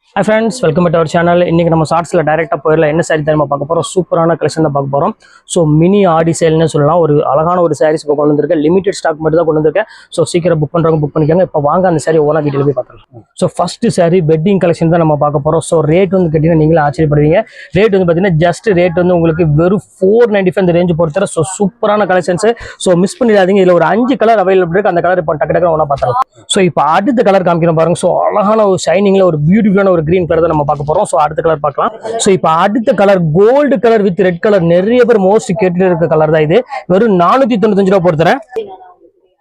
Hi friends, welcome to our channel. இன்னைக்கு நம்ம ஷார்ட்ஸ்ல டைரக்டா போயிரல என்ன சாரி தான் பார்க்க போறோம். சூப்பரான கலெக்ஷன் தான் பார்க்க போறோம். சோ மினி ஆடி சேல்னு சொல்லலாம். ஒரு அழகான ஒரு சாரீஸ் இப்போ கொண்டு வந்திருக்கேன். லிமிடெட் ஸ்டாக் மட்டும் தான் கொண்டு வந்திருக்கேன். சோ சீக்கிரம் புக் பண்றவங்க புக் பண்ணிக்கோங்க. இப்போ வாங்க அந்த சாரி ஓனா டீடைல் போய் பார்க்கலாம். So first sorry wedding collection தான் நம்ம பார்க்க போறோம். சோ ரேட் வந்து கேட்டீங்கன்னா நீங்களே ஆச்சரியப்படுவீங்க. ரேட் வந்து பாத்தீங்கன்னா ஜஸ்ட் ரேட் வந்து உங்களுக்கு வெறும் 495 இந்த ரேஞ்ச் பொறுத்தர. சோ சூப்பரான கலெக்ஷன்ஸ். சோ மிஸ் பண்ணிடாதீங்க. இதுல ஒரு 5 கலர் அவைலபிள் இருக்கு. அந்த கலர் இப்போ டக்கு டக்கு ஓனா பார்த்தலாம். சோ இப்போ அடுத்த கலர் காமிக்கிறோம் பாருங்க. சோ அழகான ஒரு ஷைனிங்ல ஒரு பியூட்டிஃபுல்லான ஒரு கிரீன் கலர் தான் நம்ம பார்க்க போறோம். சோ அடுத்த கலர் பார்க்கலாம். சோ இப்போ அடுத்த colour gold colour with red colour. நிறைய பேர் மோஸ்ட் கேட்டுட்டு இருக்க கலர் தான் இது. வெறும் 495 ரூபாய் பொறுத்தறேன்.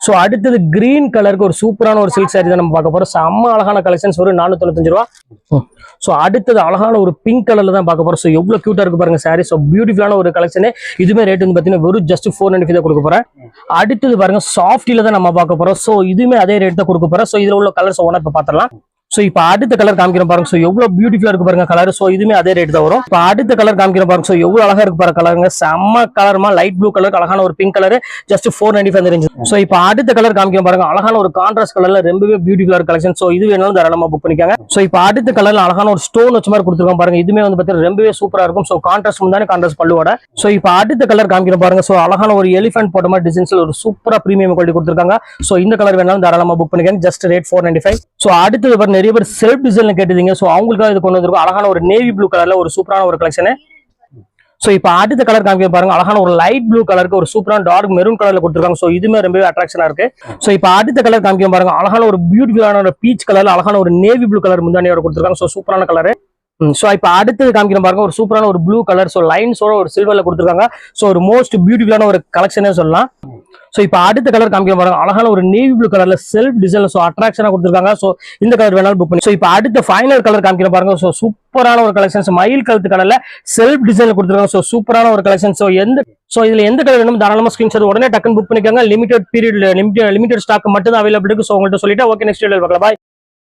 சோ அடுத்தது கிரீன் கலருக்கு ஒரு சூப்பரான ஒரு சில்க் சாரி தான் நம்ம பார்க்க போறோம். செம்ம அழகான கலெக்ஷன்ஸ் ஒரு 495 ரூபாய். சோ அடுத்தது அழகான ஒரு பிங்க் கலர்ல தான் பார்க்க போறோம். சோ எவ்வளவு கியூட்டா இருக்கு பாருங்க சாரி. சோ பியூட்டிஃபுல்லான ஒரு கலெக்ஷன். இதுமே ரேட் வந்து பாத்தீங்கன்னா வெறும் ஜஸ்ட் 495 தான் கொடுக்க போறேன். அடுத்தது பாருங்க சாஃப்டில தான் நம்ம பார்க்க போறோம். சோ இதுமே அதே ரேட் தான் கொடுக்க போறேன். சோ இதுல உள்ள கலர்ஸ் ஒண்ணா இப்ப பாத்திரலாம். சோ இப்போ அடுத்த கலர் காமிக்கிறோம் பாருங்க. சோ எவ்வளவு பியூட்டிஃபுல்லா இருக்கு பாருங்க கலர். சோ இதுமே அதே ரேட் தான் வரும். இப்போ அடுத்த கலர் காமிக்கிறோம் பாருங்க. சோ எவ்வளவு அழகா இருக்கு பாருங்க கலருங்க. செம்ம கலர்மா லைட் ப்ளூ கலர் அழகான ஒரு pink colour just 495 range. So இப்போ அடுத்த கலர் காமிக்கிறோம் பாருங்க. அழகான ஒரு கான்ட்ராஸ்ட் கலர்ல ரொம்பவே பியூட்டிஃபுல்லா இருக்கு கலெக்ஷன். சோ இது வேணாலும் தாராளமா புக் பண்ணிக்கோங்க. சோ இப்போ அடுத்த கலர்ல அழகான ஒரு ஸ்டோன் வச்ச மாதிரி கொடுத்துருக்கோம் பாருங்க. இதுமே வந்து பாத்தீங்கன்னா ரொம்பவே சூப்பரா இருக்கும். சோ கான்ட்ராஸ்ட் முந்தானே கான்ட்ராஸ்ட் பல்லுவோட. சோ இப்போ அடுத்த கலர் காமிக்கிறோம் பாருங்க. சோ அழகான ஒரு எலிஃபென்ட் போட்ட மாதிரி டிசைன்ஸ்ல ஒரு சூப்பரா பிரீமியம் குவாலிட்டி கொடுத்துருக்காங்க. சோ இந்த கலர் வேணாலும் தாராளமா புக் பண்ணிக்கோங்க. Just rate 495. சோ அடுத்தது பாருங்க நிறைய பேர் செல்ஃப் கேட்டீங்க. சோ அவங்களுக்காக இது கொண்டு வந்திருக்கோம். அழகான ஒரு நேவி ப்ளூ கலர்ல ஒரு சூப்பரான ஒரு கலெக்ஷன். சோ இப்போ அடுத்த கலர் காமிக்க பாருங்க. அழகான ஒரு லைட் ப்ளூ கலருக்கு ஒரு சூப்பரான டார்க் மெரூன் கலர்ல கொடுத்துருக்காங்க. சோ இதுமே ரொம்பவே அட்ராக்ஷனா இருக்கு. சோ இப்போ அடுத்த கலர் காமிக்க பாருங்க. அழகான ஒரு பியூட்டிஃபுல்லான ஒரு பீச் கலர்ல அழகான ஒரு நேவி ப்ளூ கலர் முந்தானியோட கொடுத்துருக்காங்க. சோ சூப்பரான கலர். சோ இப்போ அடுத்தது காமிக்கிற பாருங்க ஒரு சூப்பரான ஒரு ப்ளூ கலர். சோ லைன்ஸோட ஒரு சில்வர்ல கொடுத்துருக்காங்க. சோ ஒரு மோஸ்ட் பியூட்டிஃபுல்லான ஒரு கலெக்ஷனே சொல்லலாம். சோ இப்போ அடுத்த கலர் காமிக்கிற பாருங்க. அழகான ஒரு நேவி ப்ளூ கலர்ல செல்ஃப் டிசைன். சோ அட்ராக்ஷனா கொடுத்துருக்காங்க. சோ இந்த கலர் வேணாலும் புக் பண்ணி. சோ இப்போ அடுத்த ஃபைனல் கலர் காமிக்கிற பாருங்க. சோ சூப்பரான ஒரு கலெக்ஷன்ஸ் மயில் கலத்து கலர்ல செல்ஃப் டிசைன்ல கொடுத்துருக்காங்க. சோ சூப்பரான ஒரு கலெக்ஷன். சோ இதுல எந்த கலர் வேணும் தாராளமா ஸ்கிரீன்ஷாட் உடனே டக்குன்னு புக் பண்ணிக்கோங்க. லிமிடெட் பீரியட் லிமிடெட் ஸ்டாக் மட்டும் தான் அவைலபிள் இருக்கு. சோ உங்கள்ட்ட சொல்லிட்டு ஓகே நெக்ஸ்ட் வீடியோல பார்க்கலாம். பாய்.